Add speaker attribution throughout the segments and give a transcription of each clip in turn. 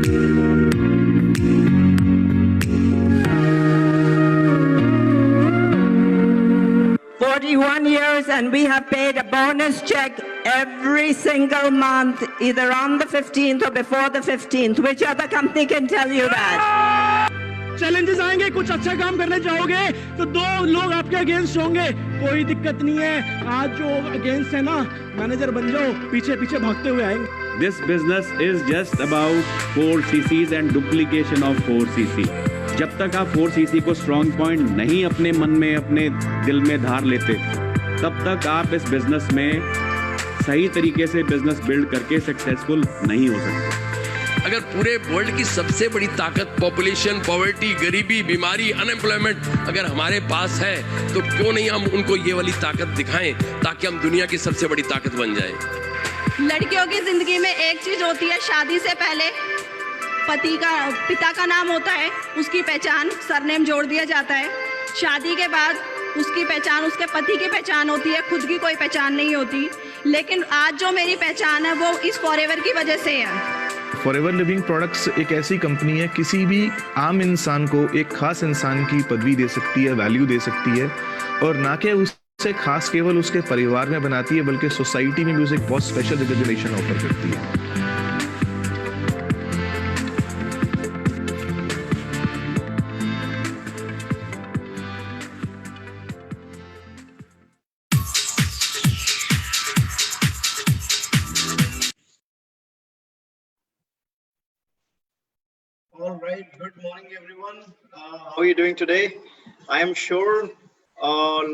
Speaker 1: 41 years, and we have paid a bonus check every single month, either on the 15th or before the 15th. Which other company can tell you that?
Speaker 2: Challenges आएंगे, कुछ अच्छा काम करने चाहोगे तो दो लोग आपके अगेंस्ट होंगे, कोई दिक्कत नहीं है। आज जो अगेंस्ट है ना, मैनेजर बन जाओ, पीछे पीछे भागते हुए आएंगे।
Speaker 3: This business is just about 4 cc's and duplication of 4 cc. जब तक आप 4 cc को स्ट्रॉन्ग पॉइंट नहीं अपने मन में, अपने दिल में धार लेते, तब तक आप इस बिजनेस में सही तरीके से बिजनेस बिल्ड करके सक्सेसफुल नहीं हो सकते।
Speaker 4: अगर पूरे वर्ल्ड की सबसे बड़ी ताकत पॉपुलेशन, पॉवर्टी, गरीबी, बीमारी, अनएम्प्लॉयमेंट अगर हमारे पास है, तो क्यों नहीं हम उनको ये वाली ताकत दिखाएं, ताकि हम दुनिया की सबसे बड़ी ताकत बन जाएं।
Speaker 5: लड़कियों की जिंदगी में एक चीज होती है, शादी से पहले पिता का नाम होता है, उसकी पहचान सरनेम जोड़ दिया जाता है। शादी के बाद उसकी पहचान, उसके पति की पहचान होती है, खुद की कोई पहचान नहीं होती। लेकिन आज जो मेरी पहचान है वो इस फॉरएवर की वजह से है।
Speaker 6: फॉरएवर लिविंग प्रोडक्ट्स एक ऐसी कंपनी है, किसी भी आम इंसान को एक खास इंसान की पदवी दे सकती है, वैल्यू दे सकती है, और ना कि उससे खास केवल उसके परिवार में बनाती है, बल्कि सोसाइटी में भी उसे एक बहुत स्पेशल रिकॉग्निशन ऑफर करती है।
Speaker 7: All right, good morning everyone. How are you doing today? I am sure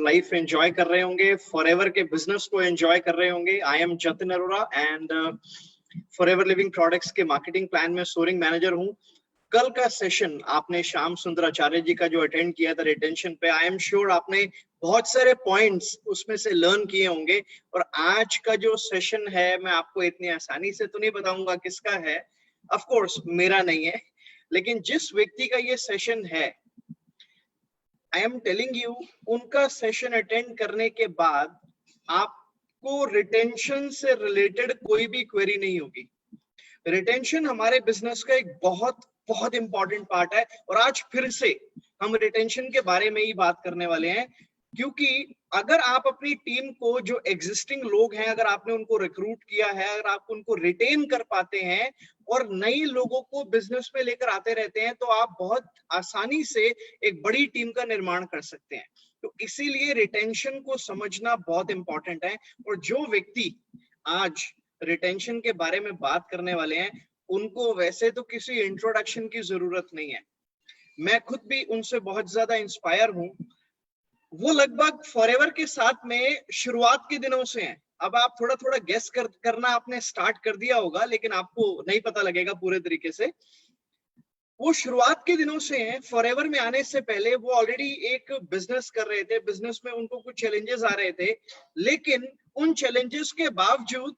Speaker 7: life enjoy कर रहे होंगे, Forever के business को enjoy कर रहे होंगे। I am Jatin Arora and Forever Living Products के marketing plan में soaring manager हूँ। कल का सेशन आपने श्याम सुंदर आचार्य जी का जो अटेंड किया था रिटेंशन पे, आई एम श्योर आपने बहुत सारे पॉइंट्स उसमें से लर्न किए होंगे। और आज का जो सेशन है, मैं आपको इतनी आसानी से तो नहीं बताऊंगा किसका है, ऑफ कोर्स मेरा नहीं है, लेकिन जिस व्यक्ति का ये सेशन है, आई एम टेलिंग यू, उनका सेशन अटेंड करने के बाद आपको रिटेंशन से रिलेटेड कोई भी क्वेरी नहीं होगी। रिटेंशन हमारे बिजनेस का एक बहुत बहुत इंपॉर्टेंट पार्ट है, और आज फिर से हम रिटेंशन के बारे में ही बात करने वाले हैं। क्योंकि अगर आप अपनी टीम को, जो एग्जिस्टिंग लोग हैं, अगर आपने उनको रिक्रूट किया है, अगर आप उनको रिटेन कर पाते हैं और नए लोगों को बिजनेस में लेकर आते रहते हैं, तो आप बहुत आसानी से एक बड़ी टीम का निर्माण कर सकते हैं। तो इसीलिए रिटेंशन को समझना बहुत इंपॉर्टेंट है। और जो व्यक्ति आज रिटेंशन के बारे में बात करने वाले हैं, उनको वैसे तो किसी इंट्रोडक्शन की जरूरत नहीं है। मैं खुद भी उनसे बहुत ज्यादा इंस्पायर हूं। वो लगभग फॉरएवर के साथ में शुरुआत के दिनों से हैं। अब आप थोड़ा थोड़ा गेस करना आपने स्टार्ट कर दिया होगा, लेकिन आपको नहीं पता लगेगा पूरे तरीके से। वो शुरुआत के दिनों से हैं। फॉरएवर में आने से पहले वो ऑलरेडी एक बिजनेस कर रहे थे। बिजनेस में उनको कुछ चैलेंजेस आ रहे थे, लेकिन उन चैलेंजेस के बावजूद,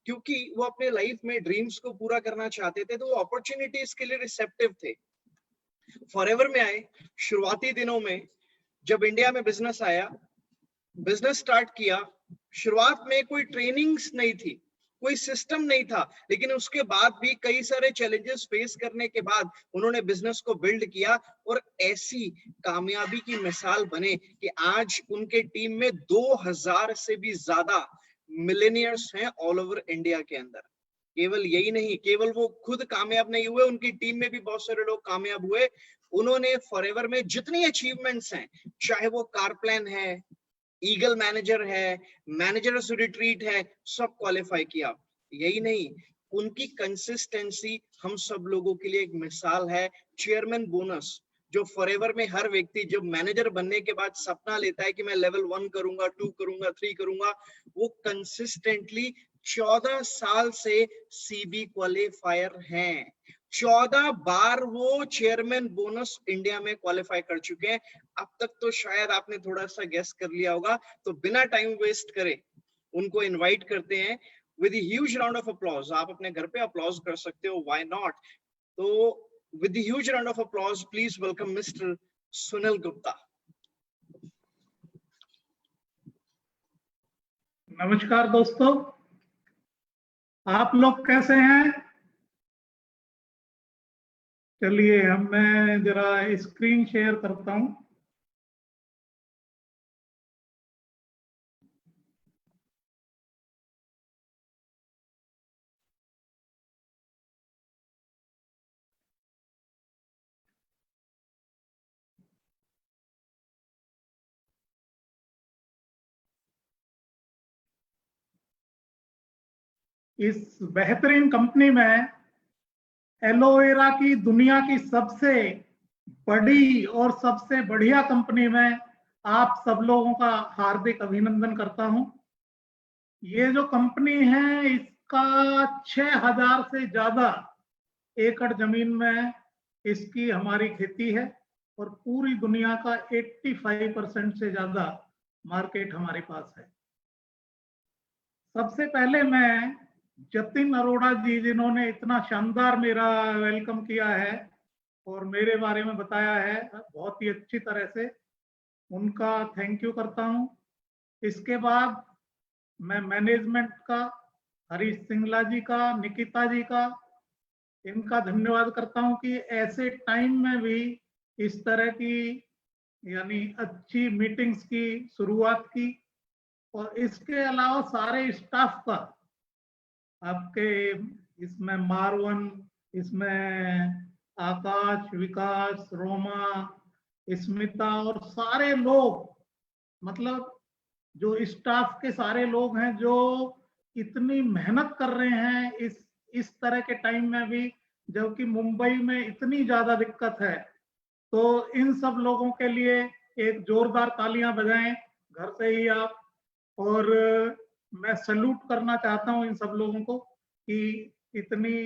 Speaker 7: क्योंकि वो अपने लाइफ में ड्रीम्स को पूरा करना चाहते थे, तो वो अपॉर्चुनिटीज के लिए रिसेप्टिव थे। फॉरएवर में आए, शुरुआती दिनों में जब इंडिया में बिजनेस आया, बिजनेस स्टार्ट किया, शुरुआत में कोई ट्रेनिंग्स नहीं थी, कोई सिस्टम नहीं था, लेकिन उसके बाद भी कई सारे चैलेंजेस फेस करने के बाद उन्होंने बिजनेस को बिल्ड किया और ऐसी कामयाबी की मिसाल बने कि आज उनके टीम में 2000 से भी ज्यादा मिलेनियर्स हैं ऑल ओवर इंडिया के अंदर। केवल यही नहीं, केवल वो खुद कामयाब नहीं हुए, उनकी टीम में भी बहुत सारे लोग कामयाब हुए। उन्होंने फॉरएवर में जितनी अचीवमेंट्स हैं, चाहे वो कार प्लान है, ईगल मैनेजर है, मैनेजर्स रिट्रीट है, सब क्वालिफाई किया। यही नहीं, उनकी कंसिस्टेंसी हम सब लोगों के लिए एक मिसाल है। चेयरमैन बोनस, जो फॉरएवर में हर व्यक्ति जब मैनेजर बनने के बाद सपना लेता है कि मैं लेवल 1 करूंगा, 2 करूंगा, 3 करूंगा, वो कंसिस्टेंटली 14 साल से सीबी क्वालिफायर हैं। 14 बार वो चेयरमैन बोनस इंडिया में क्वालिफाई कर चुके हैं। अब तक तो शायद आपने थोड़ा सा गेस कर लिया होगा। तो बिना टाइम वेस्ट करे उनको इनवाइट करते हैं with huge round of applause. आप अपने घर पे अप्लॉज कर सकते हो, व्हाई नॉट। तो with the huge round of applause, please welcome Mr. Sunil Gupta.
Speaker 8: नमस्कार दोस्तों, आप लोग कैसे हैं? चलिए अब मैं जरा स्क्रीन शेयर करता हूं। इस बेहतरीन कंपनी में, एलोवेरा की दुनिया की सबसे बड़ी और सबसे बढ़िया कंपनी में आप सब लोगों का हार्दिक अभिनंदन करता हूं। ये जो कंपनी है इसका 6000 से ज्यादा एकड़ जमीन में इसकी हमारी खेती है और पूरी दुनिया का 85% से ज्यादा मार्केट हमारे पास है। सबसे पहले मैं जतिन अरोड़ा जी, जिन्होंने इतना शानदार मेरा वेलकम किया है और मेरे बारे में बताया है बहुत ही अच्छी तरह से, उनका थैंक यू करता हूं। इसके बाद मैं मैनेजमेंट का, हरीश सिंगला जी का, निकिता जी का, इनका धन्यवाद करता हूं कि ऐसे टाइम में भी इस तरह की यानी अच्छी मीटिंग्स की शुरुआत की। और इसके अलावा सारे स्टाफ का, आपके इसमें मारवन, इसमें आकाश, विकास, रोमा, स्मिता और सारे लोग, मतलब जो स्टाफ के सारे लोग हैं जो इतनी मेहनत कर रहे हैं इस तरह के टाइम में भी, जबकि मुंबई में इतनी ज्यादा दिक्कत है, तो इन सब लोगों के लिए एक जोरदार तालियां बजाएं घर से ही आप। और मैं सैल्यूट करना चाहता हूं इन सब लोगों को कि इतनी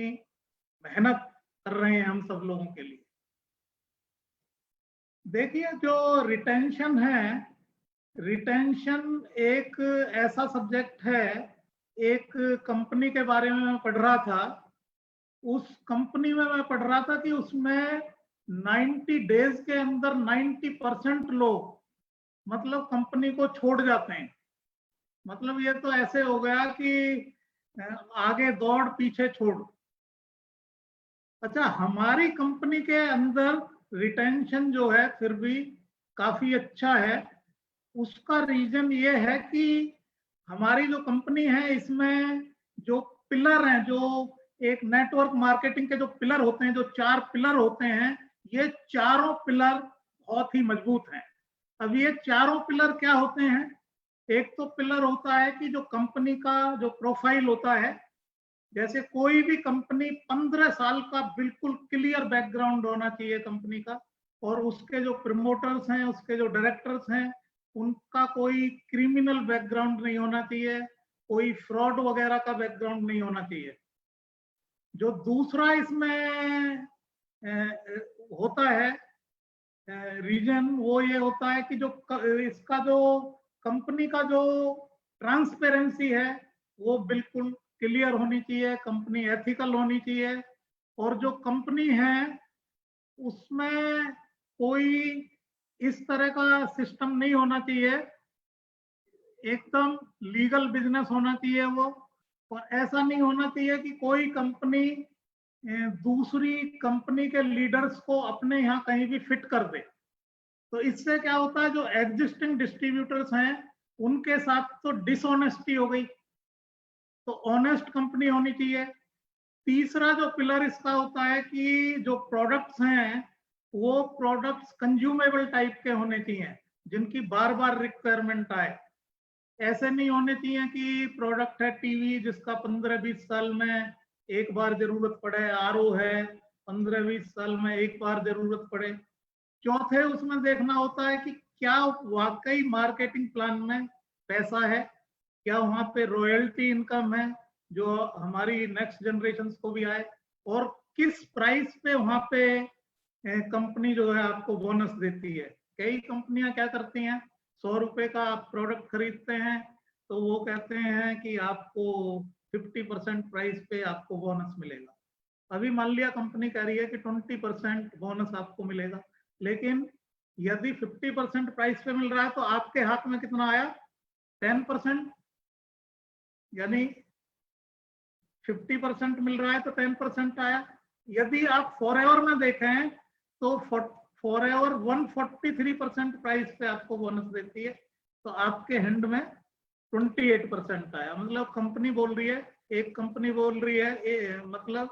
Speaker 8: मेहनत कर रहे हैं हम सब लोगों के लिए। देखिए, जो रिटेंशन है, रिटेंशन एक ऐसा सब्जेक्ट है, एक कंपनी के बारे में मैं पढ़ रहा था, उस कंपनी में मैं पढ़ रहा था कि उसमें 90 डेज के अंदर 90% लोग मतलब कंपनी को छोड़ जाते हैं। मतलब ये तो ऐसे हो गया कि आगे दौड़ पीछे छोड़। अच्छा, हमारी कंपनी के अंदर रिटेंशन जो है फिर भी काफी अच्छा है। उसका रीजन ये है कि हमारी जो कंपनी है इसमें जो पिलर हैं, जो एक नेटवर्क मार्केटिंग के जो पिलर होते हैं, जो 4 पिलर होते हैं, ये चारों पिलर बहुत ही मजबूत हैं। अब ये चारों पिलर क्या होते हैं? एक तो पिलर होता है कि जो कंपनी का जो प्रोफाइल होता है, जैसे कोई भी कंपनी 15 साल का बिल्कुल क्लियर बैकग्राउंड होना चाहिए कंपनी का, और उसके जो प्रमोटर्स हैं, उसके जो डायरेक्टर्स हैं, उनका कोई क्रिमिनल बैकग्राउंड नहीं होना चाहिए, कोई फ्रॉड वगैरह का बैकग्राउंड नहीं होना चाहिए। जो दूसरा इसमें होता है रीजन, वो ये होता है कि जो इसका जो कंपनी का जो ट्रांसपेरेंसी है वो बिल्कुल क्लियर होनी चाहिए, कंपनी एथिकल होनी चाहिए, और जो कंपनी है उसमें कोई इस तरह का सिस्टम नहीं होना चाहिए, एकदम लीगल बिजनेस होना चाहिए वो। और ऐसा नहीं होना चाहिए कि कोई कंपनी दूसरी कंपनी के लीडर्स को अपने यहाँ कहीं भी फिट कर दे। तो इससे क्या होता है, जो एग्जिस्टिंग डिस्ट्रीब्यूटर्स हैं उनके साथ तो डिसऑनेस्टी हो गई, तो ऑनेस्ट कंपनी होनी चाहिए। तीसरा जो पिलर इसका होता है कि जो प्रोडक्ट्स हैं वो प्रोडक्ट्स कंज्यूमेबल टाइप के होने चाहिए, जिनकी बार बार रिक्वायरमेंट आए। ऐसे नहीं होने चाहिए कि प्रोडक्ट है टीवी जिसका 15-20 साल में एक बार जरूरत पड़े, आरओ है 15-20 साल में एक बार जरूरत पड़े। चौथे उसमें देखना होता है कि क्या वाकई मार्केटिंग प्लान में पैसा है, क्या वहां पे रॉयल्टी इनकम है जो हमारी नेक्स्ट जनरेशन को भी आए, और किस प्राइस पे वहां पे कंपनी जो है आपको बोनस देती है। कई कंपनियां क्या करती हैं, 100 रुपए का आप प्रोडक्ट खरीदते हैं तो वो कहते हैं कि आपको 50% प्राइस पे आपको बोनस मिलेगा। अभी मान लिया कंपनी कह रही है कि 20% बोनस आपको मिलेगा, लेकिन यदि 50% प्राइस पे मिल रहा है तो आपके हाथ में कितना आया, 10%। यानी 50% मिल रहा है तो 10% आया, यदि आप फॉरएवर में देखें तो फॉरएवर 143% प्राइस पे आपको बोनस देती है, तो आपके हैंड में 28% आया। मतलब कंपनी बोल रही है, एक कंपनी बोल रही है मतलब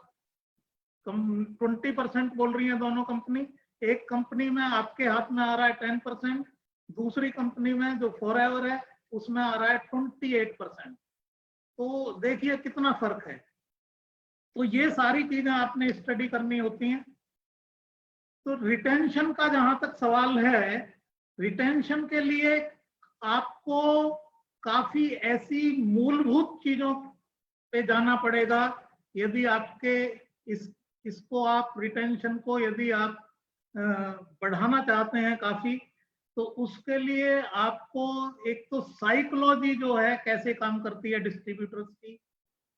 Speaker 8: 20% बोल रही है दोनों कंपनी। एक कंपनी में आपके हाथ में आ रहा है 10%, दूसरी कंपनी में जो फॉरएवर है उसमें आ रहा है 28%। तो देखिए कितना फर्क है। तो ये सारी चीजें आपने स्टडी करनी होती हैं। तो रिटेंशन का जहां तक सवाल है, रिटेंशन के लिए आपको काफी ऐसी मूलभूत चीजों पे जाना पड़ेगा। यदि आपके इसको आप रिटेंशन को यदि आप बढ़ाना चाहते हैं काफी, तो उसके लिए आपको एक तो साइकोलॉजी जो है कैसे काम करती है डिस्ट्रीब्यूटर्स की,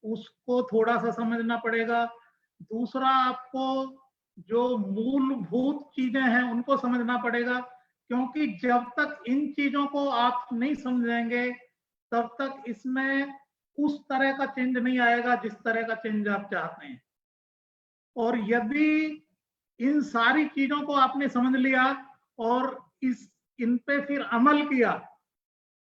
Speaker 8: उसको थोड़ा सा समझना पड़ेगा। दूसरा, आपको जो मूलभूत चीजें हैं उनको समझना पड़ेगा, क्योंकि जब तक इन चीजों को आप नहीं समझेंगे तब तक इसमें उस तरह का चेंज नहीं आएगा जिस तरह का चेंज आप चाहते हैं। और यदि इन सारी चीजों को आपने समझ लिया और इन पे फिर अमल किया,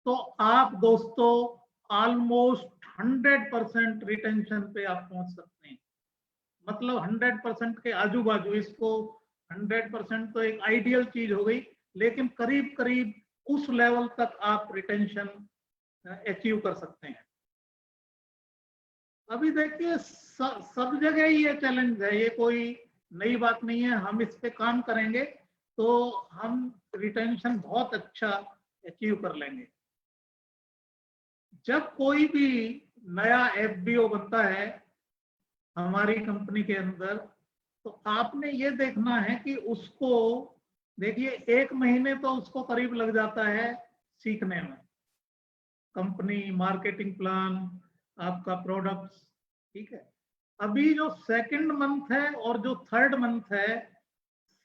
Speaker 8: तो आप दोस्तों ऑलमोस्ट 100% रिटेंशन पे आप पहुंच सकते हैं। मतलब 100% के आजू बाजू, इसको 100% तो एक आइडियल चीज हो गई, लेकिन करीब करीब उस लेवल तक आप रिटेंशन अचीव कर सकते हैं। अभी देखिए सब जगह ये चैलेंज है, ये कोई नई बात नहीं है। हम इस पे काम करेंगे तो हम रिटेंशन बहुत अच्छा अचीव कर लेंगे। जब कोई भी नया एफबीओ बनता है हमारी कंपनी के अंदर, तो आपने ये देखना है कि उसको, देखिए 1 महीने तो उसको करीब लग जाता है सीखने में, कंपनी, मार्केटिंग प्लान, आपका प्रोडक्ट्स, ठीक है। अभी जो 2nd मंथ है और जो 3rd मंथ है,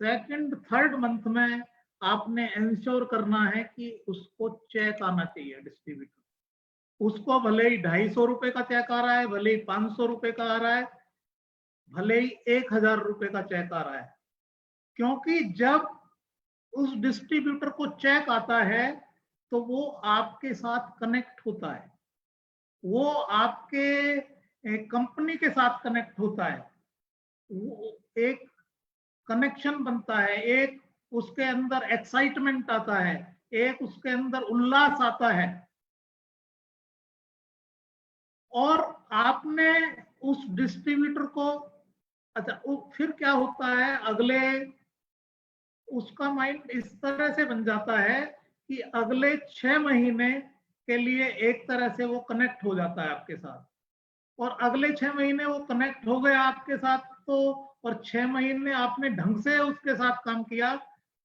Speaker 8: 2nd 3rd मंथ में आपने इंश्योर करना है कि उसको चेक आना चाहिए डिस्ट्रीब्यूटर। उसको भले ही 250 रुपए का चेक आ रहा है, भले ही 500 रुपए का आ रहा है, भले ही 1000 रुपए का चेक आ रहा है, क्योंकि जब उस डिस्ट्रीब्यूटर को चेक आता है तो वो आपके साथ कनेक्ट होता है, वो आपके कंपनी के साथ कनेक्ट होता है, वो एक कनेक्शन बनता है, एक उसके अंदर एक्साइटमेंट आता है, एक उसके अंदर उल्लास आता है। और आपने उस डिस्ट्रीब्यूटर को, अच्छा फिर क्या होता है, अगले उसका माइंड इस तरह से बन जाता है कि अगले 6 महीने के लिए एक तरह से वो कनेक्ट हो जाता है आपके साथ। और अगले 6 महीने वो कनेक्ट हो गया आपके साथ, तो और 6 महीने आपने ढंग से उसके साथ काम किया,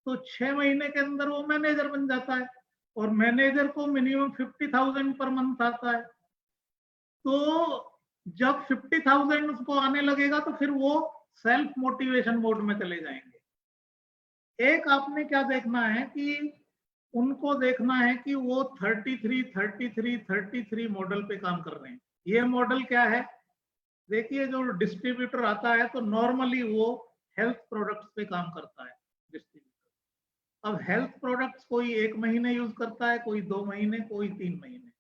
Speaker 8: तो 6 महीने के अंदर वो मैनेजर बन जाता है। और मैनेजर को मिनिमम 50,000 पर मंथ आता है। तो जब 50,000 उसको आने लगेगा तो फिर वो सेल्फ मोटिवेशन मोड में चले जाएंगे। एक आपने क्या देखना है कि उनको देखना है कि वो 33 मॉडल पे काम कर रहे हैं। ये मॉडल क्या है, देखिए जो डिस्ट्रीब्यूटर आता है तो नॉर्मली वो हेल्थ प्रोडक्ट्स पे काम करता है डिस्ट्रीब्यूटर। अब हेल्थ प्रोडक्ट्स कोई 1 महीने यूज करता है, कोई 2 महीने, कोई 3 महीने।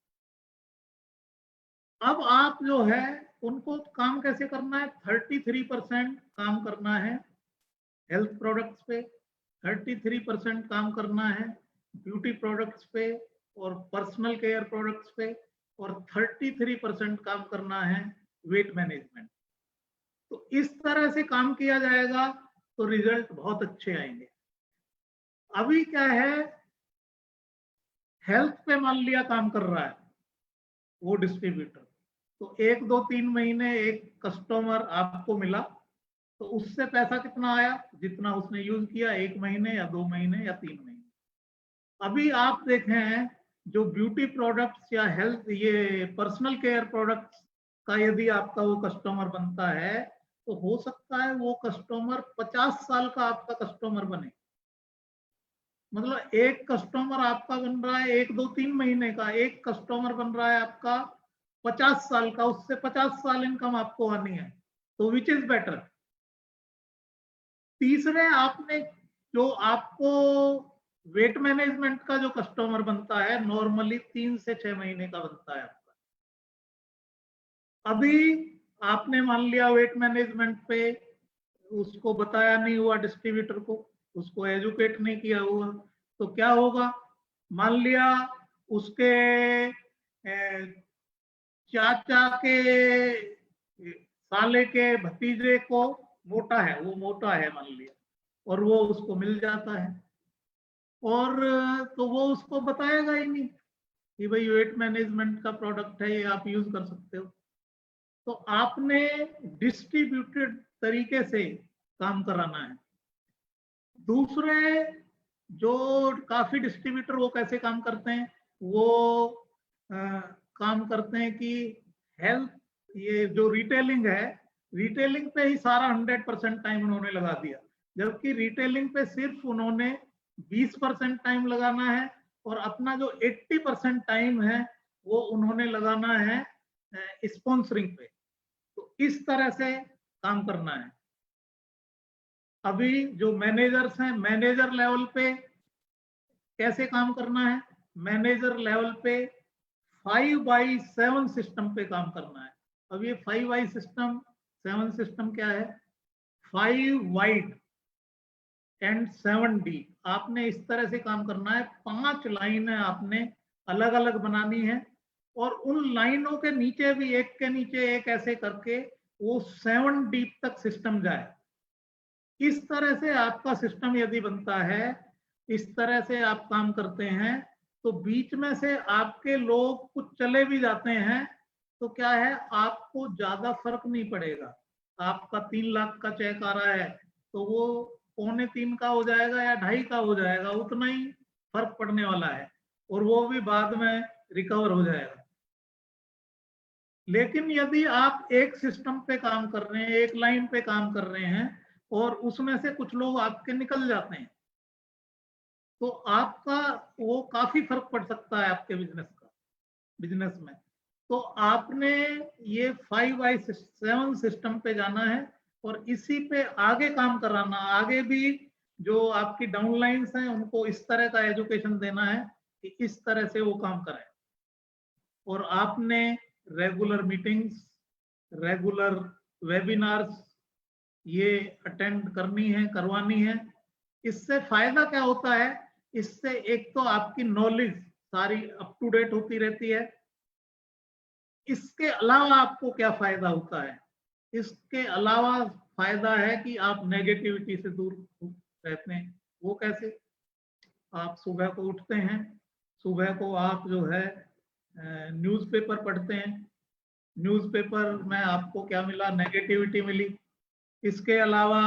Speaker 8: अब आप जो है उनको काम कैसे करना है, 33% काम करना है हेल्थ प्रोडक्ट्स पे, 33% काम करना है ब्यूटी प्रोडक्ट्स पे और पर्सनल केयर प्रोडक्ट्स पे, और 33% काम करना है वेट मैनेजमेंट। तो इस तरह से काम किया जाएगा तो रिजल्ट बहुत अच्छे आएंगे। अभी क्या है, हेल्थ पे मान लिया काम कर रहा है वो डिस्ट्रीब्यूटर, तो 1, 2, 3 महीने एक कस्टमर आपको मिला, तो उससे पैसा कितना आया, जितना उसने यूज किया 1 महीने या 2 महीने या 3 महीने। अभी आप देखें जो ब्यूटी प्रोडक्ट्स या हेल्थ, ये पर्सनल केयर प्रोडक्ट्स का यदि आपका वो कस्टमर बनता है, तो हो सकता है वो कस्टमर 50 साल का आपका कस्टमर बने। मतलब एक कस्टमर आपका बन रहा है 1, 2, 3 महीने का, एक कस्टमर बन रहा है आपका 50 साल का, उससे 50 साल इनकम आपको आनी है। तो विच इज बेटर, तीसरे, आपने जो आपको वेट मैनेजमेंट का जो कस्टमर बनता है नॉर्मली 3 से 6 महीने का बनता है आपका। अभी आपने मान लिया वेट मैनेजमेंट पे उसको बताया नहीं हुआ डिस्ट्रीब्यूटर को, उसको एजुकेट नहीं किया हुआ, तो क्या होगा? मान लिया उसके चाचा के साले के भतीजे को मोटा है, वो मोटा है मान लिया, और वो उसको मिल जाता है, और तो वो उसको बताएगा ही नहीं कि भाई वेट मैनेजमेंट का प्रोडक्ट है, ये आप यूज कर सकते हो। तो आपने डिस्ट्रीब्यूटेड तरीके से काम कराना है। दूसरे जो काफी डिस्ट्रीब्यूटर वो कैसे काम करते हैं, वो काम करते हैं कि हेल्थ, ये जो रिटेलिंग है, रिटेलिंग पे ही सारा 100% टाइम उन्होंने लगा दिया, जबकि रिटेलिंग पे सिर्फ उन्होंने 20% टाइम लगाना है, और अपना जो 80% टाइम है वो उन्होंने लगाना है स्पॉन्सरिंग पे। तो इस तरह से काम करना है। अभी जो मैनेजर्स हैं, मैनेजर लेवल पे कैसे काम करना है? मैनेजर लेवल पे 5x7 सिस्टम पे काम करना है। अब ये 5x7 सिस्टम क्या है? 5 वाइड एंड 7 डीप। आपने इस तरह से काम करना है, 5 लाइनें आपने अलग अलग बनानी है, और उन लाइनों के नीचे भी एक के नीचे एक ऐसे करके वो 7 डीप तक सिस्टम जाए। इस तरह से आपका सिस्टम यदि बनता है, इस तरह से आप काम करते हैं, तो बीच में से आपके लोग कुछ चले भी जाते हैं तो क्या है, आपको ज्यादा फर्क नहीं पड़ेगा। आपका 3 लाख का चेक आ रहा है तो वो 2.25 का हो जाएगा या 2.5 का हो जाएगा, उतना ही फर्क पड़ने वाला है, और वो भी बाद में रिकवर हो जाएगा। लेकिन यदि आप एक सिस्टम पे काम कर रहे हैं, एक लाइन पे काम कर रहे हैं, और उसमें से कुछ लोग आपके निकल जाते हैं, तो आपका वो काफी फर्क पड़ सकता है आपके बिजनेस में। तो आपने ये 5x7 सिस्टम पे जाना है, और इसी पे आगे काम कराना। आगे भी जो आपकी डाउनलाइंस हैं उनको इस तरह का एजुकेशन देना है कि इस तरह से वो काम करें। और आपने रेगुलर मीटिंग्स, रेगुलर वेबिनार्स ये अटेंड करनी है, करवानी है। इससे फायदा क्या होता है? इससे एक तो आपकी नॉलेज सारी अप टू डेट होती रहती है। इसके अलावा आपको क्या फायदा होता है? इसके अलावा फायदा है कि आप नेगेटिविटी से दूर रहते हैं। वो कैसे? आप सुबह को उठते हैं, सुबह को आप जो है न्यूज़पेपर पढ़ते हैं, न्यूज़पेपर में आपको क्या मिला? नेगेटिविटी मिली। इसके अलावा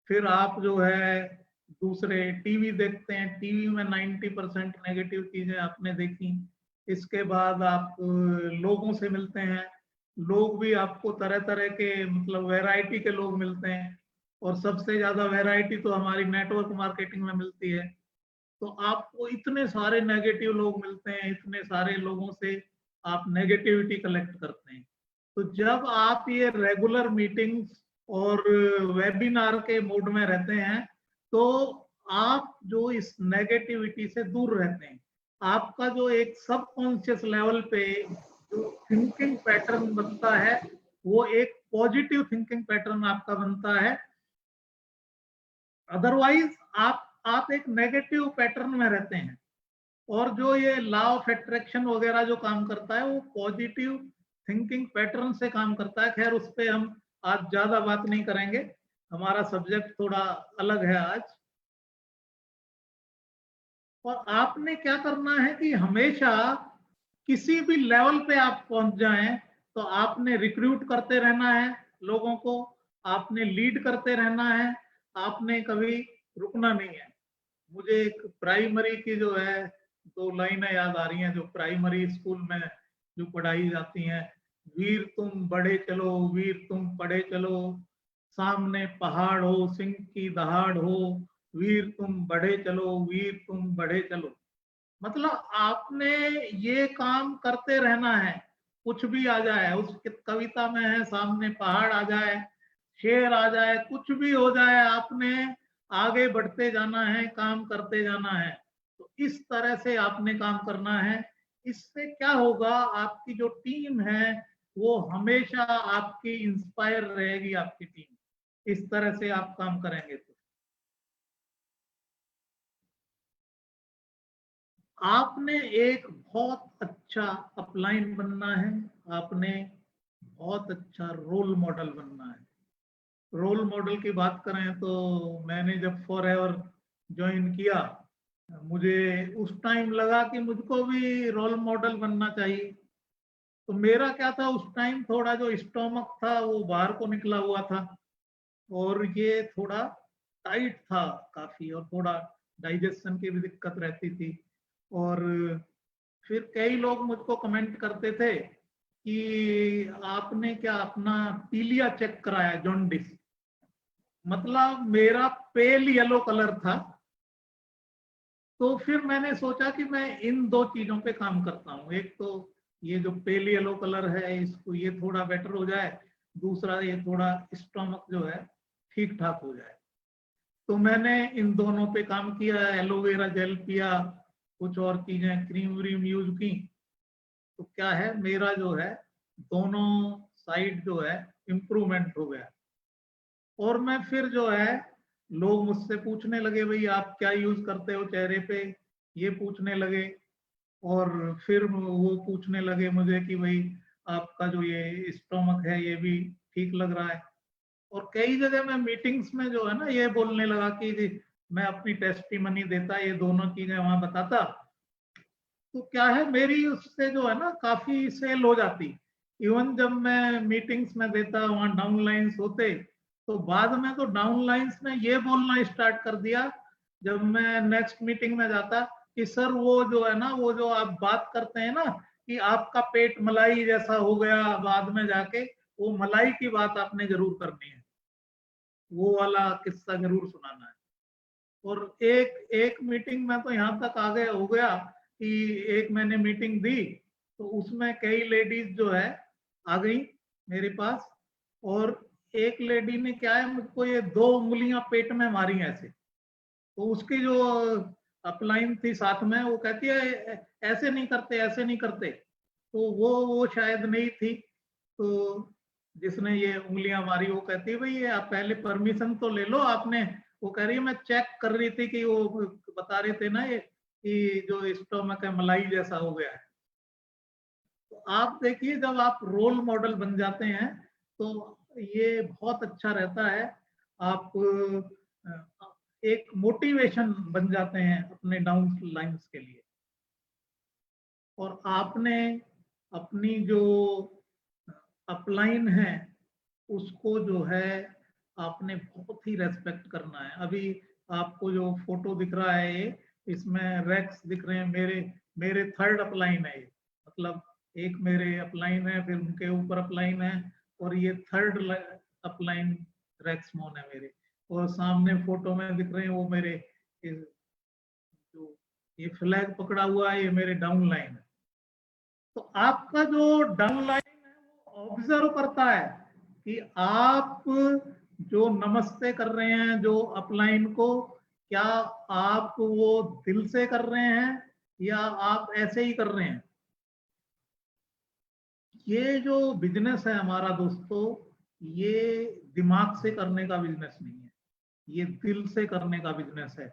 Speaker 8: फिर आप जो है दूसरे टीवी देखते हैं, टीवी में 90% नेगेटिव चीजें आपने देखी। इसके बाद आप लोगों से मिलते हैं, लोग भी आपको तरह तरह के मतलब वैरायटी के लोग मिलते हैं, और सबसे ज्यादा वैरायटी तो हमारी नेटवर्क मार्केटिंग में मिलती है। तो आपको इतने सारे नेगेटिव लोग मिलते हैं, इतने सारे लोगों से आप नेगेटिविटी कलेक्ट करते हैं। तो जब आप ये रेगुलर मीटिंग्स और वेबिनार के मोड में रहते हैं, तो आप जो इस नेगेटिविटी से दूर रहते हैं। आपका जो एक सबकॉन्शियस लेवल पे जो थिंकिंग पैटर्न बनता है, वो एक पॉजिटिव थिंकिंग पैटर्न आपका बनता है। अदरवाइज आप एक नेगेटिव पैटर्न में रहते हैं। और जो ये लॉ ऑफ अट्रैक्शन वगैरह जो काम करता है, वो पॉजिटिव थिंकिंग पैटर्न से काम करता है। खैर, उस पे हम आज ज्यादा बात नहीं करेंगे, हमारा सब्जेक्ट थोड़ा अलग है आज। और आपने क्या करना है कि हमेशा किसी भी लेवल पे आप पहुंच जाएं, तो आपने रिक्रूट करते रहना है लोगों को, आपने लीड करते रहना है, आपने कभी रुकना नहीं है। मुझे एक प्राइमरी की जो है 2 लाइनें याद आ रही हैं, जो प्राइमरी स्कूल में जो पढ़ाई जाती हैं। वीर तुम बढ़े चलो, वीर तुम पढ़े चलो, सामने पहाड़ हो, सिंह की दहाड़ हो, वीर तुम बढ़े चलो, वीर तुम बढ़े चलो। मतलब आपने ये काम करते रहना है, कुछ भी आ जाए। उस कविता में है, सामने पहाड़ आ जाए, शेयर आ जाए, कुछ भी हो जाए, आपने आगे बढ़ते जाना है, काम करते जाना है। तो इस तरह से आपने काम करना है। इससे क्या होगा, आपकी जो टीम है वो हमेशा आपकी इंस्पायर रहेगी, आपकी टीम। इस तरह से आप काम करेंगे तो आपने एक बहुत अच्छा अपलाइन बनना है, आपने बहुत अच्छा रोल मॉडल बनना है। रोल मॉडल की बात करें तो मैंने जब फॉरएवर ज्वाइन किया, मुझे उस टाइम लगा कि मुझको भी रोल मॉडल बनना चाहिए। तो मेरा क्या था, उस टाइम थोड़ा जो स्टोमक था वो बाहर को निकला हुआ था और ये थोड़ा टाइट था काफी, और थोड़ा डाइजेशन की भी दिक्कत रहती थी। और फिर कई लोग मुझको कमेंट करते थे कि आपने क्या अपना पीलिया चेक कराया, जॉन्डिस। मतलब मेरा पेल येलो कलर था। तो फिर मैंने सोचा कि मैं इन दो चीजों पे काम करता हूँ। एक तो ये जो पेल येलो कलर है, इसको ये थोड़ा बेटर हो जाए, दूसरा ये थोड़ा स्टोमक जो है ठीक ठाक हो जाए। तो मैंने इन दोनों पे काम किया, एलोवेरा जेल पिया, कुछ और चीजें क्रीम व्रीम यूज की। तो क्या है, मेरा जो है दोनों साइड जो है इम्प्रूवमेंट हो गया। और मैं फिर जो है, लोग मुझसे पूछने लगे भाई आप क्या यूज करते हो चेहरे पे, ये पूछने लगे। और फिर वो पूछने लगे मुझे कि भाई आपका जो ये स्टोमक है ये भी ठीक लग रहा है। और कई जगह मैं मीटिंग्स में जो है ना ये बोलने लगा कि जी मैं अपनी टेस्टिमनी देता, ये दोनों चीजें वहां बताता। तो क्या है, मेरी उससे जो है ना काफी सेल हो जाती। इवन जब मैं मीटिंग्स में देता, वहां डाउनलाइंस होते, तो बाद में तो डाउनलाइंस ने ये बोलना स्टार्ट कर दिया जब मैं नेक्स्ट मीटिंग में जाता कि सर वो जो है ना, वो जो आप बात करते हैं ना कि आपका पेट मलाई जैसा हो गया, बाद में जाके वो मलाई की बात आपने जरूर करनी है, वो वाला किस्सा जरूर सुनाना है। और एक एक मीटिंग में तो यहाँ तक आगे हो गया कि एक मैंने मीटिंग दी तो उसमें कई लेडीज जो है आ गई मेरे पास। और एक लेडी ने क्या है, मुझको ये 2 उंगलियां पेट में मारी ऐसे। तो उसकी जो अपलाइन थी साथ में, वो कहती है ऐसे नहीं करते, ऐसे नहीं करते। तो वो शायद नहीं थी। तो जिसने ये उंगलियां मारी वो कहती है भाई आप पहले परमिशन तो ले लो आपने। वो कह रही है मैं चेक कर रही थी कि वो बता रहे थे ना ये कि जो स्टोमक है मलाई जैसा हो गया है। तो आप देखिए, जब आप रोल मॉडल बन जाते हैं तो ये बहुत अच्छा रहता है। आप एक मोटिवेशन बन जाते हैं अपने डाउन लाइन्स के लिए। और आपने अपनी जो अपलाइन है उसको जो है आपने बहुत ही रेस्पेक्ट करना है। अभी आपको जो फोटो दिख रहा है ये, इसमें रैक्स दिख रहे हैं, मेरे थर्ड अपलाइन है ये। मतलब एक मेरे अपलाइन है, फिर उनके ऊपर अपलाइन है, और ये थर्ड अपलाइन रैक्स मोन है मेरे। और सामने फोटो में दिख रहे हैं वो मेरे जो ये फ्लैग पकड़ा हुआ है, ये मेरे डाउन लाइन है। तो आपका जो डाउन लाइन है वो ऑब्जर्व करता है कि आप जो नमस्ते कर रहे हैं जो अपलाइन को, क्या आप वो दिल से कर रहे हैं या आप ऐसे ही कर रहे हैं। ये जो बिजनेस है हमारा दोस्तों, ये दिमाग से करने का बिजनेस नहीं है, ये दिल से करने का बिजनेस है।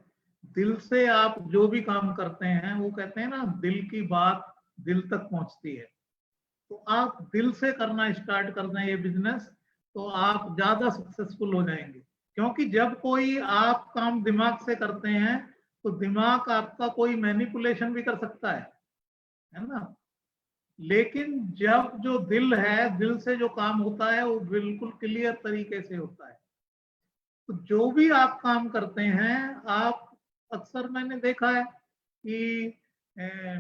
Speaker 8: दिल से आप जो भी काम करते हैं, वो कहते हैं ना दिल की बात दिल तक पहुंचती है। तो आप दिल से करना स्टार्ट कर दें ये बिजनेस, तो आप ज्यादा सक्सेसफुल हो जाएंगे। क्योंकि जब कोई आप काम दिमाग से करते हैं तो दिमाग आपका कोई मैनिपुलेशन भी कर सकता है ना। लेकिन जब जो दिल है, दिल से जो काम होता है वो बिल्कुल क्लियर तरीके से होता है। तो जो भी आप काम करते हैं, आप अक्सर मैंने देखा है कि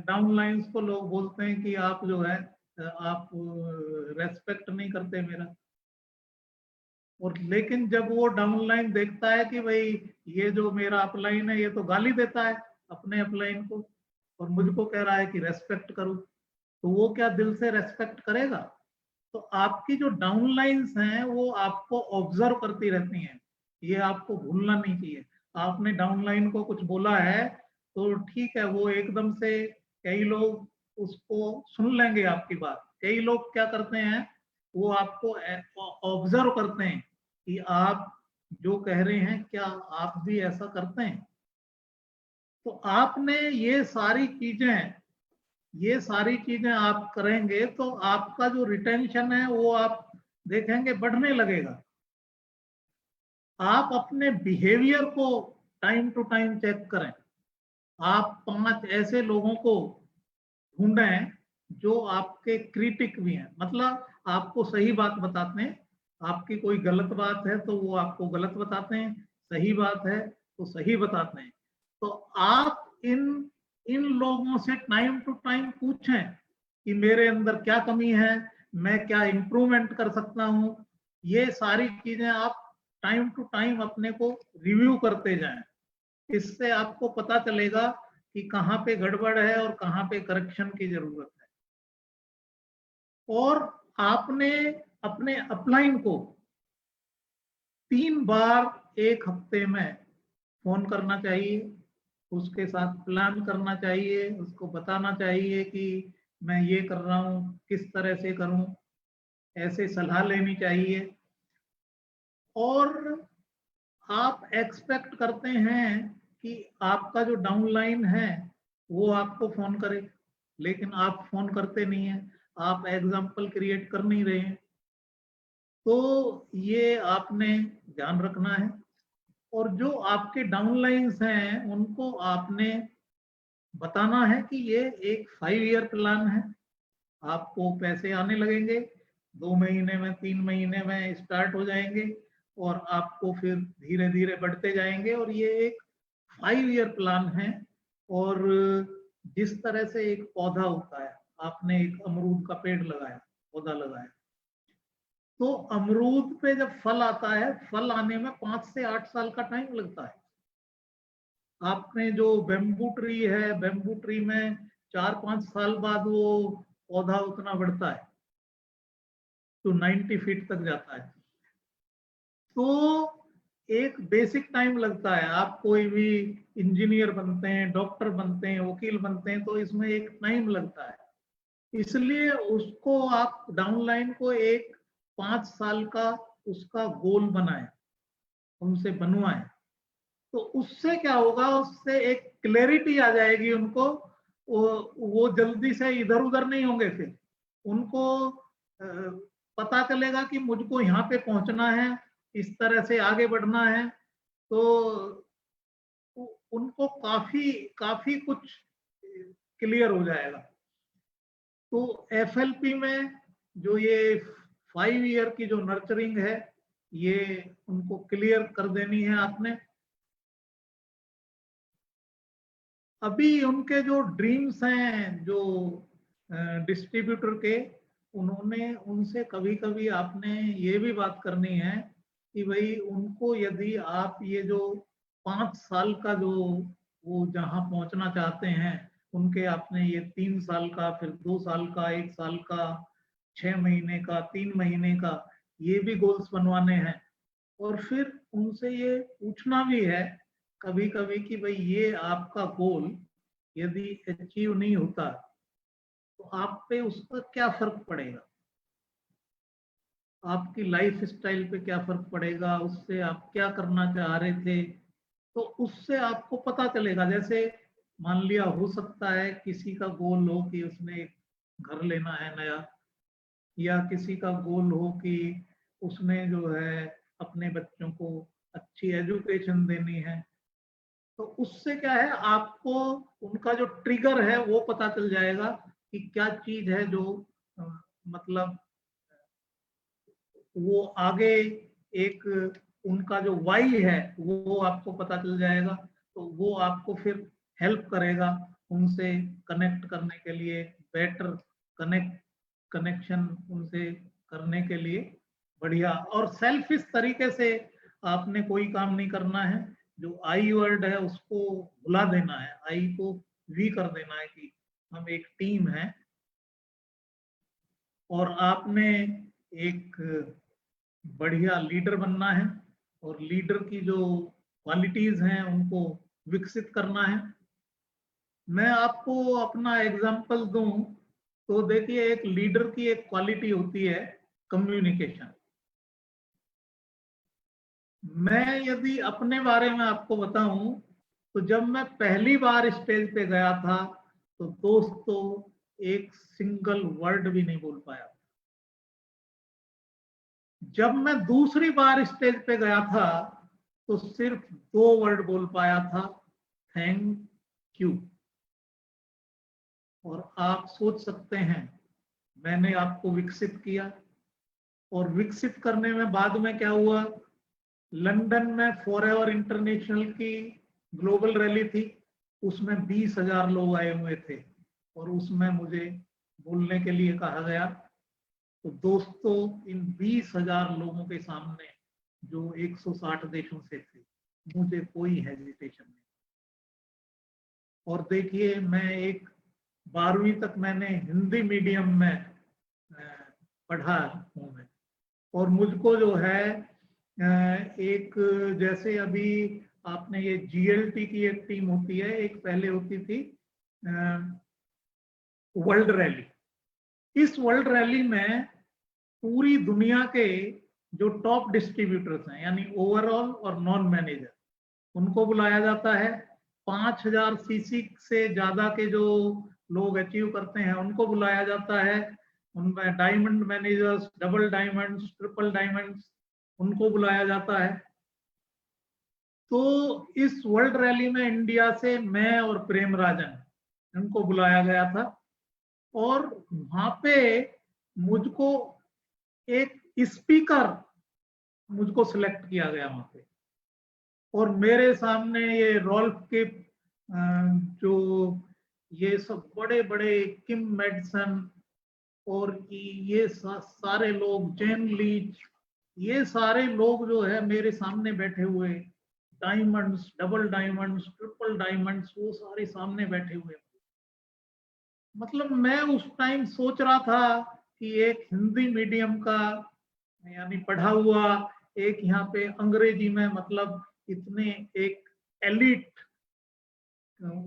Speaker 8: डाउन लाइन्स को लोग बोलते हैं कि आप जो है आप रेस्पेक्ट नहीं करते मेरा। और लेकिन जब वो डाउन लाइन देखता है कि भाई ये जो मेरा अपलाइन है ये तो गाली देता है अपने अपलाइन को और मुझको कह रहा है कि रेस्पेक्ट करो, तो वो क्या दिल से रेस्पेक्ट करेगा? तो आपकी जो डाउनलाइंस हैं वो आपको ऑब्जर्व करती रहती हैं, ये आपको भूलना नहीं चाहिए। आपने डाउनलाइन को कुछ बोला है तो ठीक है, वो एकदम से कई लोग उसको सुन लेंगे आपकी बात। कई लोग क्या करते हैं, वो आपको ऑब्जर्व करते हैं कि आप जो कह रहे हैं क्या आप भी ऐसा करते हैं। तो आपने ये सारी चीजें आप करेंगे तो आपका जो रिटेंशन है वो आप देखेंगे बढ़ने लगेगा। आप अपने बिहेवियर को टाइम टू टाइम चेक करें। आप 5 ऐसे लोगों को ढूंढें जो आपके क्रिटिक भी हैं, मतलब आपको सही बात बताते हैं। आपकी कोई गलत बात है तो वो आपको गलत बताते हैं, सही बात है तो सही बताते हैं। तो आप इन लोगों से टाइम टू टाइम पूछें कि मेरे अंदर क्या कमी है, मैं क्या इंप्रूवमेंट कर सकता हूं। ये सारी चीजें आप टाइम टू टाइम अपने को रिव्यू करते जाएं। इससे आपको पता चलेगा कि कहाँ पे गड़बड़ है और कहाँ पे करेक्शन की जरूरत है। और आपने अपने अपलाइन को 3 बार एक हफ्ते में फोन करना चाहिए, उसके साथ प्लान करना चाहिए, उसको बताना चाहिए कि मैं ये कर रहा हूँ, किस तरह से करूँ, ऐसे सलाह लेनी चाहिए। और आप एक्सपेक्ट करते हैं कि आपका जो डाउनलाइन है वो आपको फोन करे, लेकिन आप फोन करते नहीं हैं, आप एग्जाम्पल क्रिएट कर नहीं रहे हैं। तो ये आपने ध्यान रखना है। और जो आपके डाउनलाइंस हैं उनको आपने बताना है कि ये एक 5 ईयर प्लान है। आपको पैसे आने लगेंगे, 2 महीने में 3 महीने में स्टार्ट हो जाएंगे और आपको फिर धीरे धीरे बढ़ते जाएंगे। और ये एक 5 ईयर प्लान है। और जिस तरह से एक पौधा होता है, आपने एक अमरूद का पेड़ लगाया, पौधा लगाया, तो अमरूद पे जब फल आता है, फल आने में 5 से 8 साल का टाइम लगता है। आपने जो बेम्बू ट्री है, बेम्बू ट्री में 4-5 साल बाद वो पौधा उतना बढ़ता है तो 90 फीट तक जाता है। तो एक बेसिक टाइम लगता है। आप कोई भी इंजीनियर बनते हैं, डॉक्टर बनते हैं, वकील बनते हैं, तो इसमें एक टाइम लगता है। इसलिए उसको आप डाउनलाइन को एक 5 साल का उसका गोल बनाएं, उनसे बनवाएं। तो उससे क्या होगा, उससे एक क्लैरिटी आ जाएगी उनको। वो जल्दी से इधर उधर नहीं होंगे। फिर उनको पता चलेगा कि मुझको यहाँ पे पहुंचना है, इस तरह से आगे बढ़ना है। तो उनको काफी कुछ क्लियर हो जाएगा। तो एफएलपी में जो ये 5 ईयर की जो नर्चरिंग है, ये उनको क्लियर कर देनी है आपने। अभी उनके जो ड्रीम्स हैं, जो डिस्ट्रीब्यूटर के, उन्होंने उनसे कभी कभी आपने ये भी बात करनी है कि भाई उनको यदि आप ये जो 5 साल का जो वो जहाँ पहुंचना चाहते हैं, उनके आपने ये 3 साल का, फिर 2 साल का, 1 साल का, 6 महीने का, 3 महीने का, ये भी गोल्स बनवाने हैं। और फिर उनसे ये पूछना भी है कभी कभी कि भाई ये आपका गोल यदि अचीव नहीं होता तो आप पे उसका क्या फर्क पड़ेगा, आपकी लाइफ स्टाइल पे क्या फर्क पड़ेगा, उससे आप क्या करना चाह रहे थे। तो उससे आपको पता चलेगा। जैसे मान लिया, हो सकता है किसी का गोल हो कि उसने एक घर लेना है नया, या किसी का गोल हो कि उसने जो है अपने बच्चों को अच्छी एजुकेशन देनी है। तो उससे क्या है, आपको उनका जो ट्रिगर है वो पता चल जाएगा कि क्या चीज है जो मतलब वो आगे एक उनका जो वाई है वो आपको पता चल जाएगा। तो वो आपको फिर हेल्प करेगा उनसे कनेक्ट करने के लिए, बेटर कनेक्शन उनसे करने के लिए। बढ़िया। और सेल्फिश तरीके से आपने कोई काम नहीं करना है। जो आई वर्ड है उसको भुला देना है, आई को वी कर देना है कि हम एक टीम है। और आपने एक बढ़िया लीडर बनना है और लीडर की जो क्वालिटीज हैं उनको विकसित करना है। मैं आपको अपना एग्जांपल दूं तो देखिए, एक लीडर की एक क्वालिटी होती है कम्युनिकेशन। मैं यदि अपने बारे में आपको बताऊं तो जब मैं पहली बार स्टेज पे गया था तो दोस्तों एक सिंगल वर्ड भी नहीं बोल पाया। जब मैं दूसरी बार स्टेज पे गया था तो सिर्फ 2 वर्ड बोल पाया था, थैंक यू। और आप सोच सकते हैं मैंने आपको विकसित किया, और विकसित करने में बाद में क्या हुआ, लंदन में फॉरएवर इंटरनेशनल की ग्लोबल रैली थी, उसमें 20,000 लोग आए हुए थे और उसमें मुझे बोलने के लिए कहा गया। तो दोस्तों इन 20,000 लोगों के सामने जो 160 देशों से थे, मुझे कोई हेजिटेशन नहीं। और देखिए, मैं एक 12वीं तक मैंने हिंदी मीडियम में पढ़ा हूँ मैं, और मुझको जो है एक, जैसे अभी आपने ये GLT की एक टीम होती है, एक पहले होती थी वर्ल्ड रैली। इस वर्ल्ड रैली में पूरी दुनिया के जो टॉप डिस्ट्रीब्यूटर्स हैं, यानी ओवरऑल और नॉन मैनेजर, उनको बुलाया जाता है। 5,000 सीसी से ज्यादा के जो लोग अचीव करते हैं उनको बुलाया जाता है। उनमें diamond managers, double diamonds, triple diamonds, उनको बुलाया जाता है। तो इस वर्ल्ड रैली में इंडिया से मैं और प्रेम राजन, इनको बुलाया गया था, और वहां पे मुझको एक स्पीकर मुझको सिलेक्ट किया गया वहां पे, और मेरे सामने ये रॉल्फ के जो ये सब बड़े बड़े किम मेडसन और ये सारे लोग, जेन लीच, ये सारे लोग जो है मेरे सामने बैठे हुए, diamonds, double diamonds, triple diamonds, वो सारे सामने बैठे हुए। मतलब मैं उस टाइम सोच रहा था कि एक हिंदी मीडियम का यानी पढ़ा हुआ, एक यहाँ पे अंग्रेजी में, मतलब इतने एक एलिट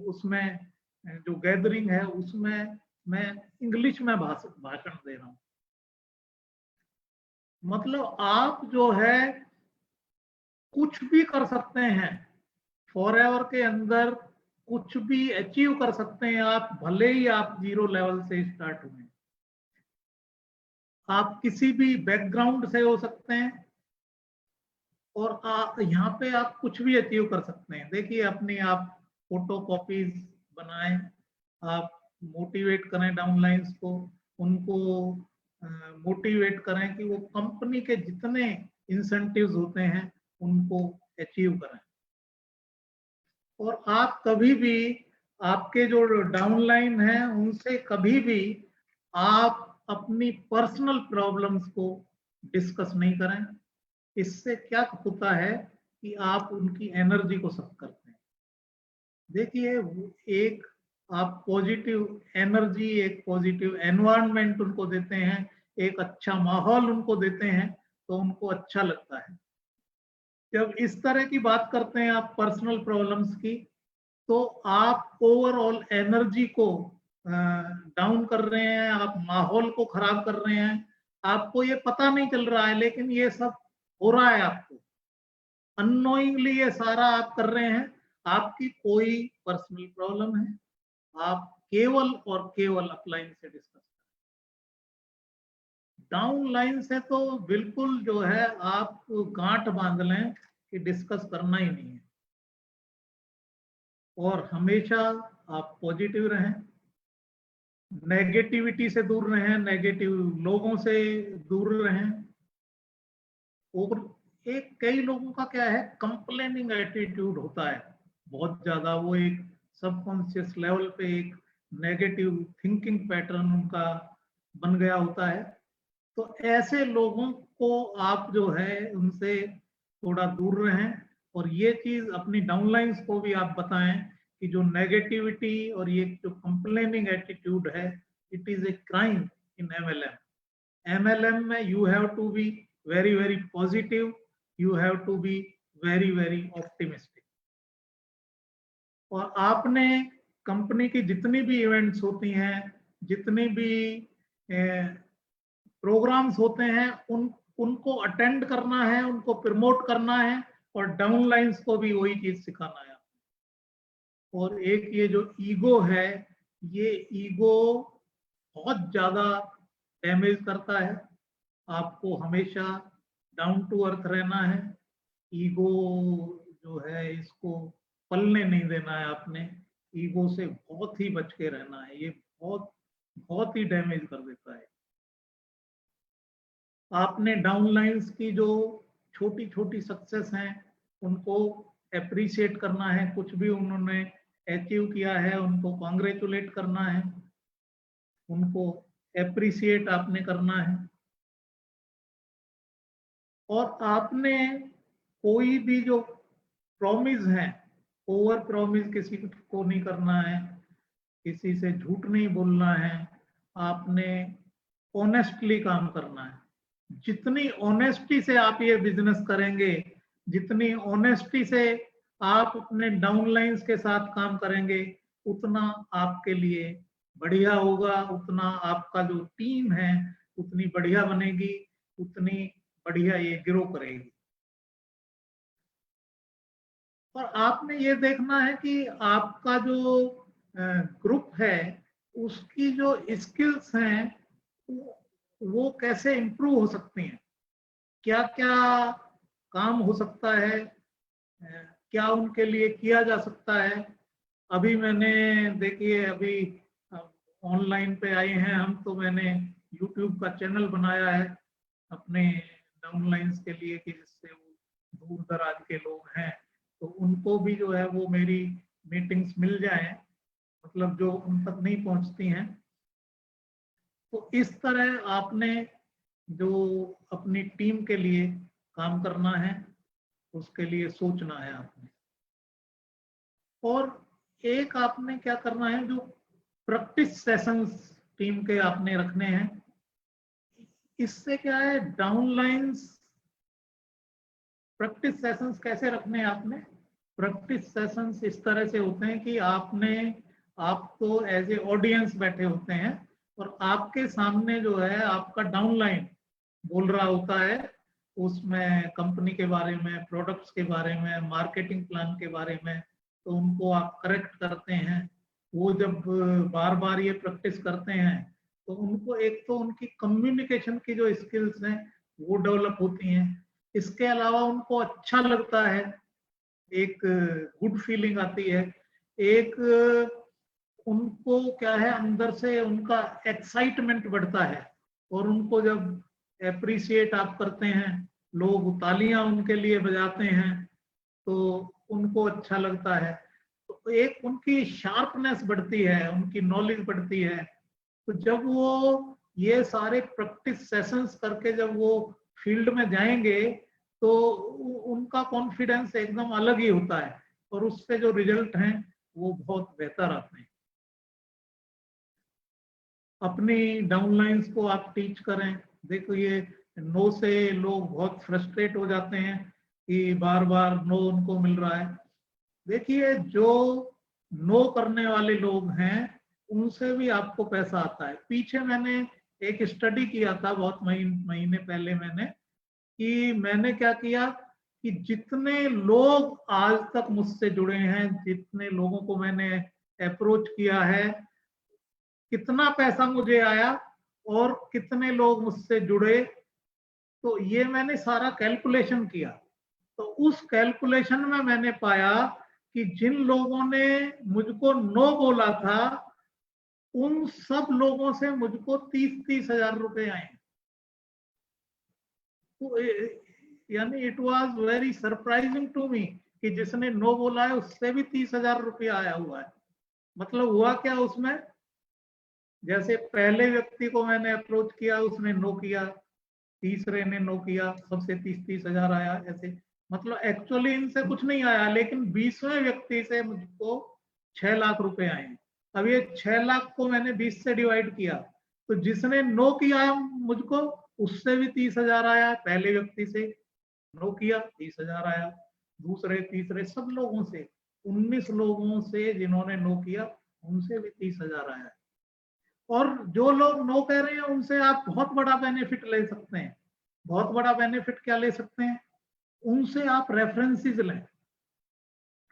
Speaker 8: उसमें जो गैदरिंग है उसमें मैं इंग्लिश में भाषण दे रहा हूँ। मतलब आप जो है कुछ भी कर सकते हैं, फॉरएवर के अंदर कुछ भी अचीव कर सकते हैं आप, भले ही आप 0 लेवल से स्टार्ट हुए। आप किसी भी बैकग्राउंड से हो सकते हैं और यहाँ पे आप कुछ भी अचीव कर सकते हैं। देखिए, अपनी आप फोटो कॉपीज बनाएं, आप मोटिवेट करें डाउनलाइंस को, उनको मोटिवेट करें कि वो कंपनी के जितने इंसेंटिव्स होते हैं उनको अचीव करें। और आप कभी भी आपके जो डाउनलाइन है उनसे कभी भी आप अपनी पर्सनल प्रॉब्लम्स को डिस्कस नहीं करें। इससे क्या होता है कि आप उनकी एनर्जी को सक करते हैं। देखिए, एक आप पॉजिटिव एनर्जी, एक पॉजिटिव एनवायरनमेंट उनको देते हैं, एक अच्छा माहौल उनको देते हैं, तो उनको अच्छा लगता है। जब इस तरह की बात करते हैं आप पर्सनल प्रॉब्लम्स की, तो आप ओवरऑल एनर्जी को डाउन कर रहे हैं, आप माहौल को खराब कर रहे हैं। आपको ये पता नहीं चल रहा है, लेकिन ये सब हो रहा है आपको अननोइंगली, ये सारा आप कर रहे हैं। आपकी कोई पर्सनल प्रॉब्लम है, आप केवल और केवल अपलाइन से डिस्कस करें। डाउन लाइन से तो बिल्कुल जो है आप गांठ बांध लें कि डिस्कस करना ही नहीं है। और हमेशा आप पॉजिटिव रहें, नेगेटिविटी से दूर रहें, नेगेटिव लोगों से दूर रहें। और एक कई लोगों का क्या है, कंप्लेनिंग एटीट्यूड होता है बहुत ज्यादा, वो एक सबकॉन्शियस लेवल पे एक नेगेटिव थिंकिंग पैटर्न उनका बन गया होता है। तो ऐसे लोगों को आप जो है उनसे थोड़ा दूर रहें, और ये चीज अपनी डाउनलाइंस को भी आप बताएं कि जो नेगेटिविटी और ये जो कंप्लेनिंग एटीट्यूड है, it is a crime in MLM। MLM में you have to be very very positive, you have to be very very optimistic. और आपने कंपनी की जितनी भी इवेंट्स होती हैं, जितनी भी प्रोग्राम्स होते हैं, उनको अटेंड करना है, उनको प्रमोट करना है और डाउनलाइंस को भी वही चीज सिखाना है। और एक ये जो ईगो है, ये ईगो बहुत ज्यादा डैमेज करता है। आपको हमेशा डाउन टू अर्थ रहना है। ईगो जो है इसको पलने नहीं देना है आपने। ईगो से बहुत ही बच के रहना है, ये बहुत ही डैमेज कर देता है। आपने डाउनलाइंस की जो छोटी छोटी सक्सेस हैं उनको एप्रिशिएट करना है। कुछ भी उन्होंने अचीव किया है उनको कॉन्ग्रेचुलेट करना है, उनको एप्रिशिएट आपने करना है। और आपने कोई भी जो प्रॉमिस है, ओवर प्रॉमिस किसी को नहीं करना है, किसी से झूठ नहीं बोलना है। आपने ऑनेस्टली काम करना है। जितनी ऑनेस्टी से आप ये बिजनेस करेंगे, जितनी ऑनेस्टी से आप अपने डाउनलाइंस के साथ काम करेंगे, उतना आपके लिए बढ़िया होगा, उतना आपका जो टीम है उतनी बढ़िया बनेगी, उतनी बढ़िया ये ग्रो करेगी। और आपने ये देखना है कि आपका जो ग्रुप है उसकी जो स्किल्स हैं वो कैसे इम्प्रूव हो सकती हैं, क्या क्या काम हो सकता है, क्या उनके लिए किया जा सकता है। अभी मैंने देखिए, अभी ऑनलाइन पे आए हैं हम, तो मैंने YouTube का चैनल बनाया है अपने डाउनलाइंस के लिए कि जिससे वो दूर दराज के लोग हैं तो उनको भी जो है वो मेरी मीटिंग्स मिल जाए, मतलब जो उन तक नहीं पहुंचती हैं। तो इस तरह आपने जो अपनी टीम के लिए काम करना है उसके लिए सोचना है आपने। और एक आपने क्या करना है, जो प्रैक्टिस सेशंस टीम के आपने रखने हैं। इससे क्या है, डाउनलाइंस प्रैक्टिस सेशंस कैसे रखने हैं आपने। प्रैक्टिस सेशंस इस तरह से होते हैं कि आप तो एज ए ऑडियंस बैठे होते हैं और आपके सामने जो है आपका डाउनलाइन बोल रहा होता है, उसमें कंपनी के बारे में, प्रोडक्ट्स के बारे में, मार्केटिंग प्लान के बारे में, तो उनको आप करेक्ट करते हैं। वो जब बार बार ये प्रैक्टिस करते हैं तो उनको एक तो उनकी कम्युनिकेशन की जो स्किल्स हैं वो डेवलप होती हैं। इसके अलावा उनको अच्छा लगता है, एक गुड फीलिंग आती है, एक उनको क्या है अंदर से उनका एक्साइटमेंट बढ़ता है। और उनको जब एप्रिशिएट आप करते हैं, लोग तालियां उनके लिए बजाते हैं, तो उनको अच्छा लगता है। तो एक उनकी शार्पनेस बढ़ती है, उनकी नॉलेज बढ़ती है। तो जब वो ये सारे प्रैक्टिस सेशंस करके जब वो फील्ड में जाएंगे तो उनका कॉन्फिडेंस एकदम अलग ही होता है और उससे जो रिजल्ट हैं वो बहुत बेहतर आते हैं। अपनी डाउनलाइंस को आप टीच करें। देखो, ये नो से लोग बहुत फ्रस्ट्रेट हो जाते हैं कि बार बार नो उनको मिल रहा है। देखिए, जो नो करने वाले लोग हैं उनसे भी आपको पैसा आता है। पीछे मैंने एक स्टडी किया था बहुत महीने पहले मैंने क्या किया कि जितने लोग आज तक मुझसे जुड़े हैं, जितने लोगों को मैंने अप्रोच किया है, कितना पैसा मुझे आया और कितने लोग मुझसे जुड़े, तो ये मैंने सारा कैलकुलेशन किया। तो उस कैलकुलेशन में मैंने पाया कि जिन लोगों ने मुझको नो बोला था उन सब लोगों से मुझको 30-30 हजार रुपए आए। तो यानी it was very surprising to me कि जिसने नो बोला है उससे भी 30 हजार रुपया आया हुआ है। मतलब हुआ क्या उसमें, जैसे पहले व्यक्ति को मैंने अप्रोच किया, उसने नो किया, तीसरे ने नो किया, सबसे 30-30 हजार आया। ऐसे मतलब एक्चुअली इनसे कुछ नहीं आया, लेकिन 20वें व्यक्ति से मुझको 6 लाख रुपए आए। अब ये 6 लाख को मैंने 20 से डिवाइड किया तो जिसने नो किया मुझको उससे भी 30,000 आया, पहले व्यक्ति से नो किया 30,000 आया, दूसरे तीसरे सब लोगों से 19 लोगों से जिन्होंने नो किया उनसे भी 30,000 आया। और जो लोग नो कह रहे हैं उनसे आप बहुत बड़ा बेनिफिट ले सकते हैं। बहुत बड़ा बेनिफिट क्या ले सकते हैं? उनसे आप रेफरेंसेस लें।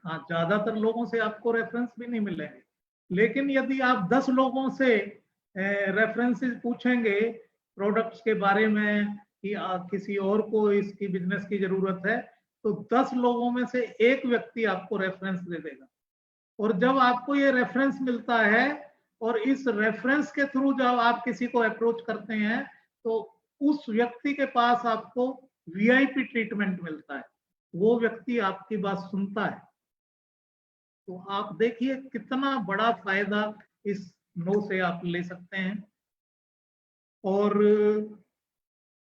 Speaker 8: हाँ, ज्यादातर लोगों से आपको रेफरेंस भी नहीं मिलेंगे, लेकिन यदि आप 10 लोगों से रेफरेंसेस पूछेंगे प्रोडक्ट्स के बारे में कि किसी और को इसकी बिजनेस की जरूरत है, तो 10 लोगों में से एक व्यक्ति आपको रेफरेंस दे देगा। और जब आपको ये रेफरेंस मिलता है और इस रेफरेंस के थ्रू जब आप किसी को अप्रोच करते हैं तो उस व्यक्ति के पास आपको वीआईपी ट्रीटमेंट मिलता है, वो व्यक्ति आपकी बात सुनता है। तो आप देखिए कितना बड़ा फायदा इस नो से आप ले सकते हैं। और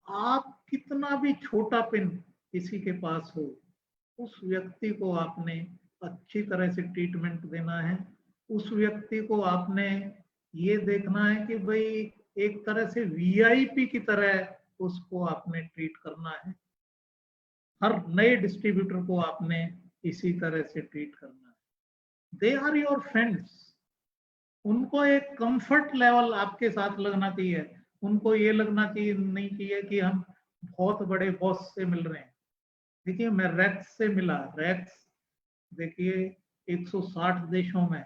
Speaker 8: आप कितना भी छोटा पिन किसी के पास हो, उस व्यक्ति को आपने अच्छी तरह से ट्रीटमेंट देना है। उस व्यक्ति को आपने ये देखना है कि भाई एक तरह से वीआईपी की तरह उसको आपने ट्रीट करना है। हर नए डिस्ट्रीब्यूटर को आपने इसी तरह से ट्रीट करना है। They are your friends. उनको एक कंफर्ट लेवल आपके साथ लगना चाहिए। उनको ये लगना चाहिए नहीं चाहिए कि हम बहुत बड़े बॉस से मिल रहे हैं। देखिए मैं रैक्स से मिला। रैक्स देखिए 160 देशों में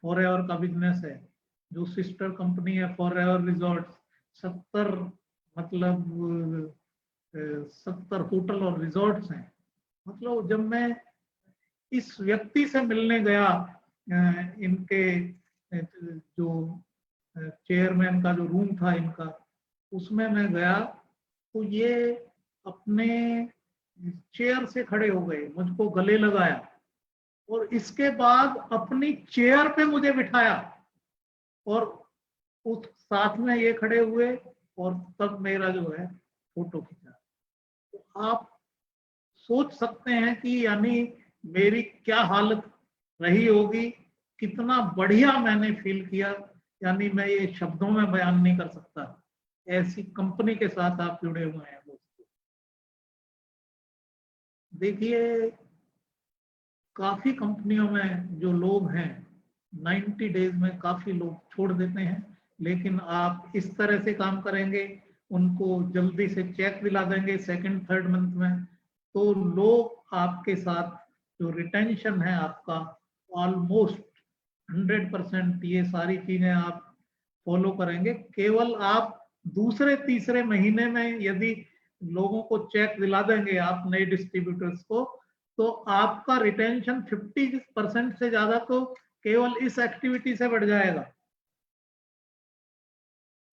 Speaker 8: फॉरएवर का बिजनेस है। जो सिस्टर कंपनी है फॉरएवर रिजॉर्ट्स, 70 होटल और रिजॉर्ट्स हैं। मतलब जब मैं इस व्यक्ति से मिलने गया, इनके जो चेयरमैन का जो रूम था इनका, उसमें मैं गया तो ये अपने चेयर से खड़े हो गए, मुझको गले लगाया और इसके बाद अपनी चेयर पे मुझे बिठाया और उस साथ में ये खड़े हुए और तब मेरा जो है फोटो खींचा। तो आप सोच सकते हैं कि यानी मेरी क्या हालत रही होगी, कितना बढ़िया मैंने फील किया। यानी मैं ये शब्दों में बयान नहीं कर सकता। ऐसी कंपनी के साथ आप जुड़े हुए हैं दोस्तों। देखिए काफी कंपनियों में जो लोग हैं 90 डेज में काफी लोग छोड़ देते हैं, लेकिन आप इस तरह से काम करेंगे, उनको जल्दी से चेक दिला देंगे सेकंड थर्ड मंथ में, तो लोग आपके साथ जो रिटेंशन है आपका ऑलमोस्ट 100%। ये सारी चीजें आप फॉलो करेंगे। केवल आप दूसरे तीसरे महीने में यदि लोगों को चेक दिला देंगे आप नए डिस्ट्रीब्यूटर्स को, तो आपका रिटेंशन 50% से ज्यादा तो केवल इस एक्टिविटी से बढ़ जाएगा।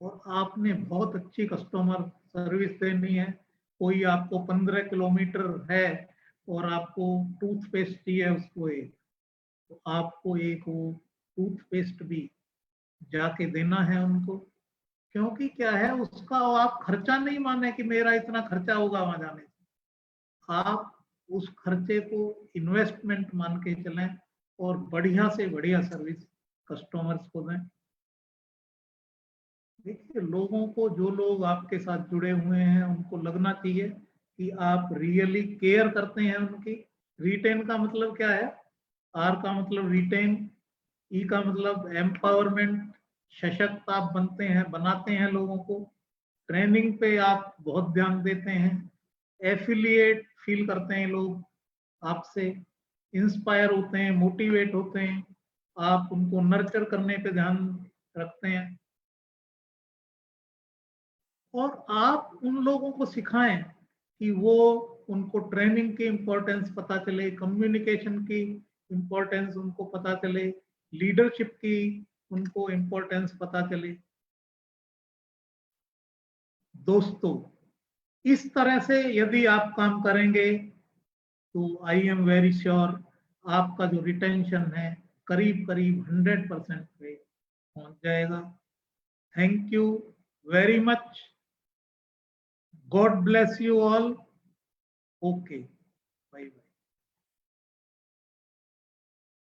Speaker 8: और आपने बहुत अच्छी कस्टमर सर्विस देनी है। कोई आपको 15 किलोमीटर है और आपको टूथपेस्ट चाहिए उसको एक, तो आपको एक वो टूथपेस्ट भी जाके देना है उनको। क्योंकि क्या है, उसका आप खर्चा नहीं माने कि मेरा इतना खर्चा होगा वहां जाने से। आप उस खर्चे को इन्वेस्टमेंट मान के चलें और बढ़िया से बढ़िया सर्विस कस्टमर्स को दें। देखिए लोगों को, जो लोग आपके साथ जुड़े हुए हैं उनको लगना चाहिए कि आप रियली केयर करते हैं उनकी। रिटेन का मतलब क्या है? आर का मतलब रिटेन, ई का मतलब एम्पावरमेंट, सशक्त आप बनते हैं, बनाते हैं लोगों को। ट्रेनिंग पे आप बहुत ध्यान देते हैं। एफिलिएट फील करते हैं लोग आपसे, इंस्पायर होते हैं, मोटिवेट होते हैं। आप उनको नर्चर करने पे ध्यान रखते हैं और आप उन लोगों को सिखाएं कि वो, उनको ट्रेनिंग की इम्पोर्टेंस पता चले, कम्युनिकेशन की इम्पोर्टेंस उनको पता चले, लीडरशिप की उनको इम्पोर्टेंस पता चले। दोस्तों इस तरह से यदि आप काम करेंगे तो आई एम वेरी श्योर आपका जो रिटेंशन है करीब करीब 100% पे पहुंच जाएगा। Thank you very much. God bless you all. Okay.